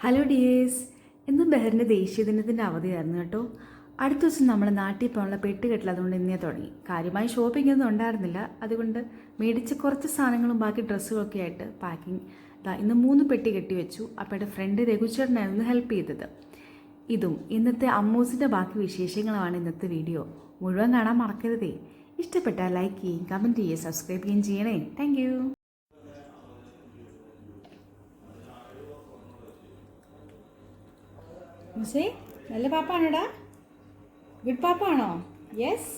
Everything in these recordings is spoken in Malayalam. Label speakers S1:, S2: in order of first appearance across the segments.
S1: ഹലോ ഡിയേഴ്സ്, ഇന്ന് ബഹറിൻ്റെ ദേശീയ ദിനത്തിൻ്റെ അവധിയായിരുന്നു കേട്ടോ. അടുത്ത ദിവസം നമ്മൾ നാട്ടിൽ പോകാനുള്ള പെട്ടുകെട്ടിൽ അതുകൊണ്ട് ഇന്നേ തുടങ്ങി. കാര്യമായി ഷോപ്പിംഗ് ഒന്നും ഉണ്ടായിരുന്നില്ല, അതുകൊണ്ട് മേടിച്ച് കുറച്ച് സാധനങ്ങളും ബാക്കി ഡ്രസ്സുകളൊക്കെ ആയിട്ട് പാക്കിംഗ് ഇന്ന് 3 പെട്ടി കെട്ടി വെച്ചു. അപ്പോൾ ഫ്രണ്ട് രഘുചേട്ടനായിരുന്നു ഹെൽപ്പ് ചെയ്തത്. ഇതും ഇന്നത്തെ അമ്മൂസിൻ്റെ ബാക്കി വിശേഷങ്ങളുമാണ് ഇന്നത്തെ വീഡിയോ. മുഴുവൻ കാണാൻ മറക്കരുതേ. ഇഷ്ടപ്പെട്ടാൽ ലൈക്ക് ചെയ്യുകയും കമൻറ്റ് ചെയ്യുകയും സബ്സ്ക്രൈബ് ചെയ്യുകയും ചെയ്യണേ. Thank you. മുസേ, നല്ല പാപ്പാണോടാ? ഗുഡ് പാപ്പാണോ? യെസ്.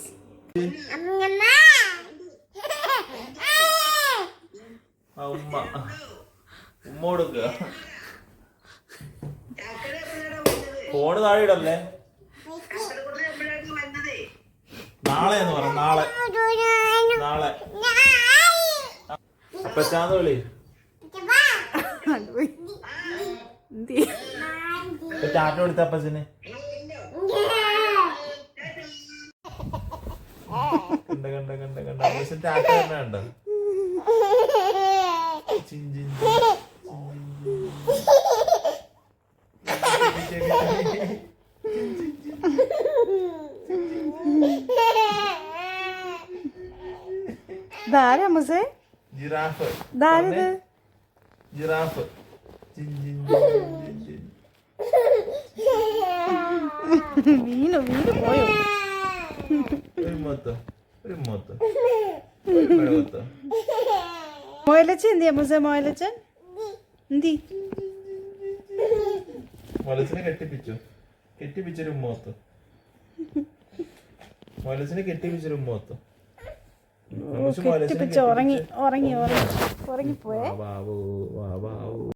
S2: ഫോണ് താഴെ ഇടല്ലേ. നാളെ എന്ന് പറ, നാളെ നാളെ അപ്പച്ചാന്ന് വിളി. ടാറ്റ കൊടുത്ത അപ്പച്ചന്. കണ്ട കണ്ട കണ്ട കണ്ട അപ്പച്ചൻ ടാറ്റ തന്നെ കണ്ട.
S1: ഇതാരാ മുസേ?
S2: ജിറാഫ്. ജിറാഫ്.
S1: വീണു പോയോ? മോയലച്ചൻ എന്തിയാ മുസേ? മോയലച്ചൻ എന്തി?
S2: മോലച്ചനെ കെട്ടിപ്പിച്ചൊരു ഉമ്മോത്ത്. മോലച്ചനെ കെട്ടിപ്പിച്ചൊരു ഉമ്മോത്ത്.
S1: ഉറങ്ങിപ്പോയേ.